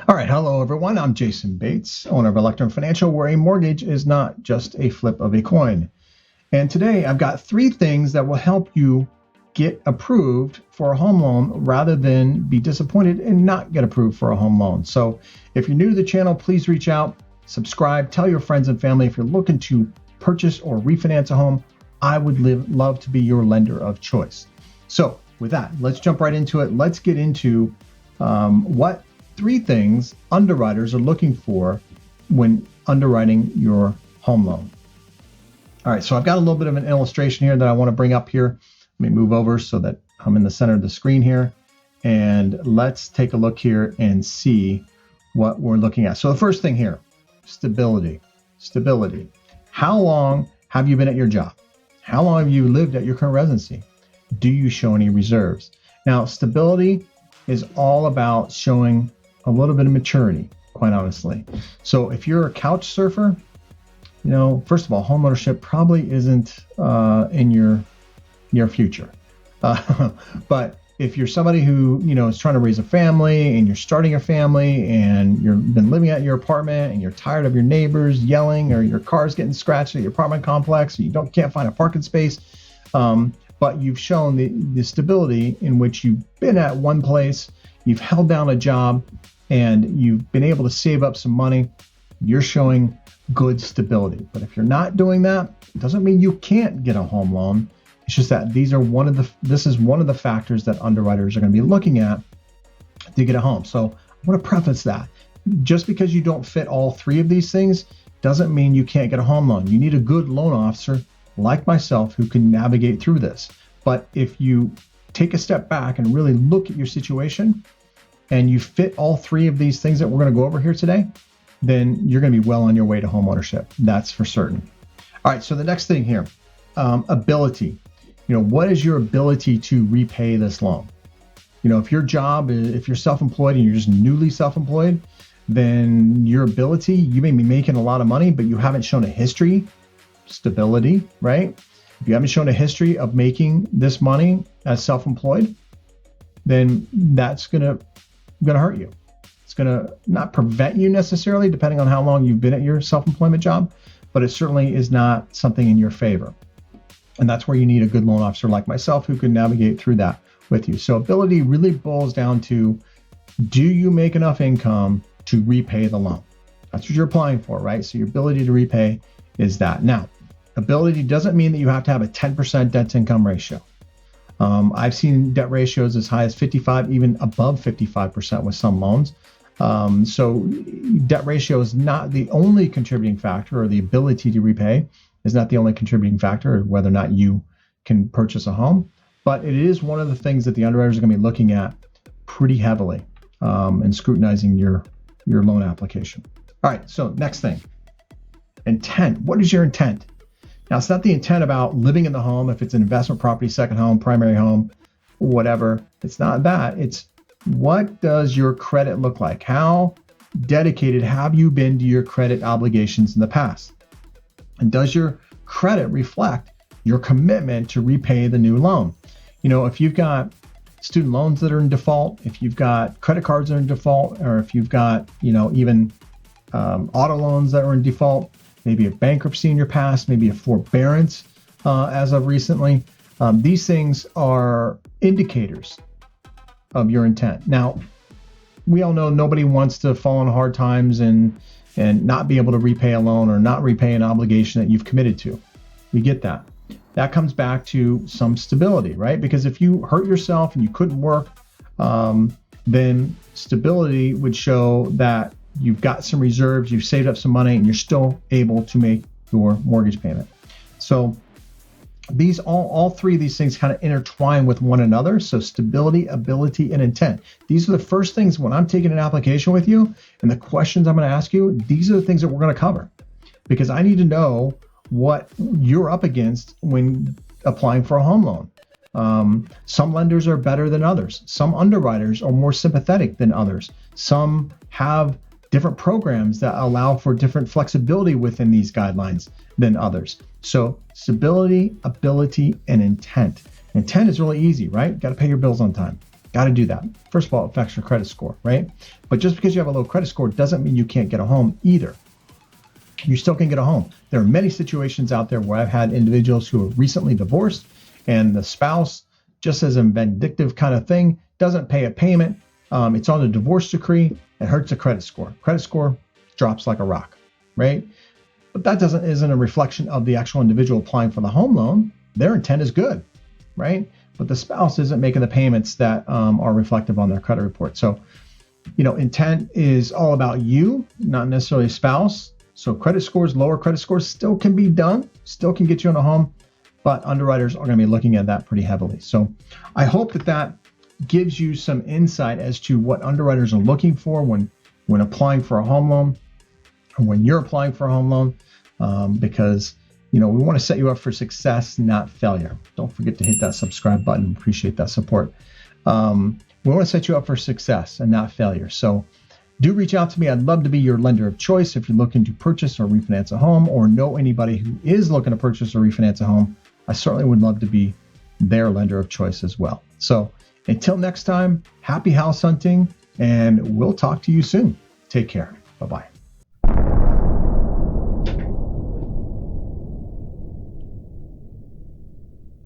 All right, hello everyone. I'm Jason Bates, owner of Electrum Financial, where a mortgage is not just a flip of a coin. And today I've got 3 things that will help you get approved for a home loan rather than be disappointed and not get approved for a home loan. So if you're new to the channel, please reach out, subscribe, tell your friends and family. If you're looking to purchase or refinance a home, I would love to be your lender of choice. So with that, let's jump right into it. Let's get into what 3 things underwriters are looking for when underwriting your home loan. All right, so I've got a little bit of an illustration here that I want to bring up here. Let me move over so that I'm in the center of the screen here. And let's take a look here and see what we're looking at. So the first thing here, stability. Stability. How long have you been at your job? How long have you lived at your current residency? Do you show any reserves? Now, stability is all about showing a little bit of maturity, quite honestly. So if you're a couch surfer, first of all, homeownership probably isn't in your near future. But if you're somebody who, is trying to raise a family and you're starting a family and you've been living at your apartment and you're tired of your neighbors yelling or your car's getting scratched at your apartment complex, or you can't find a parking space, but you've shown the stability in which you've been at one place, you've held down a job, and you've been able to save up some money, you're showing good stability. But if you're not doing that, it doesn't mean you can't get a home loan. It's just that this is one of the factors that underwriters are going to be looking at to get a home. So I want to preface that. Just because you don't fit all 3 of these things doesn't mean you can't get a home loan. You need a good loan officer like myself who can navigate through this. But if you take a step back and really look at your situation, and you fit all 3 of these things that we're going to go over here today, then you're going to be well on your way to home ownership. That's for certain. All right, so the next thing here, ability. What is your ability to repay this loan? If your job is, if you're self-employed and you're just newly self-employed, then your ability, you may be making a lot of money, but you haven't shown a history, stability, right? If you haven't shown a history of making this money as self-employed, then that's going to hurt you. It's going to not prevent you necessarily, depending on how long you've been at your self-employment job, but it certainly is not something in your favor. And that's where you need a good loan officer like myself who can navigate through that with you. So ability really boils down to, do you make enough income to repay the loan? That's what you're applying for, right? So your ability to repay is that. Now, ability doesn't mean that you have to have a 10% debt to income ratio. I've seen debt ratios as high as 55, even above 55% with some loans. So debt ratio is not the only contributing factor, or the ability to repay is not the only contributing factor of whether or not you can purchase a home. But it is one of the things that the underwriters are going to be looking at pretty heavily and scrutinizing your loan application. All right, so next thing, intent. What is your intent? Now, it's not the intent about living in the home, if it's an investment property, second home, primary home, whatever. It's not that. It's, what does your credit look like? How dedicated have you been to your credit obligations in the past? And does your credit reflect your commitment to repay the new loan? If you've got student loans that are in default, if you've got credit cards that are in default, or if you've got, even auto loans that are in default, maybe a bankruptcy in your past, maybe a forbearance as of recently. These things are indicators of your intent. Now, we all know nobody wants to fall on hard times and not be able to repay a loan or not repay an obligation that you've committed to. We get that. That comes back to some stability, right? Because if you hurt yourself and you couldn't work, then stability would show that you've got some reserves, you've saved up some money, and you're still able to make your mortgage payment. So these all 3 of these things kind of intertwine with one another. So stability, ability, and intent. These are the first things when I'm taking an application with you, and the questions I'm going to ask you, these are the things that we're going to cover, because I need to know what you're up against when applying for a home loan. Some lenders are better than others. Some underwriters are more sympathetic than others. Some have different programs that allow for different flexibility within these guidelines than others. So stability, ability, and intent. Intent is really easy, right? Got to pay your bills on time. Got to do that. First of all, it affects your credit score, right? But just because you have a low credit score doesn't mean you can't get a home either. You still can get a home. There are many situations out there where I've had individuals who are recently divorced and the spouse, just as a vindictive kind of thing, doesn't pay a payment. It's on the divorce decree. It hurts the credit score. Credit score drops like a rock, right? But that isn't a reflection of the actual individual applying for the home loan. Their intent is good, right? But the spouse isn't making the payments that are reflective on their credit report. So, intent is all about you, not necessarily a spouse. So credit scores, lower credit scores still can be done, still can get you in a home, but underwriters are going to be looking at that pretty heavily. So I hope that gives you some insight as to what underwriters are looking for when applying for a home loan, or when you're applying for a home loan, because we want to set you up for success, not failure. Don't forget to hit that subscribe button. Appreciate that support. We want to set you up for success and not failure. So do reach out to me. I'd love to be your lender of choice if you're looking to purchase or refinance a home, or know anybody who is looking to purchase or refinance a home. I certainly would love to be their lender of choice as well. So until next time, happy house hunting, and we'll talk to you soon. Take care. Bye-bye.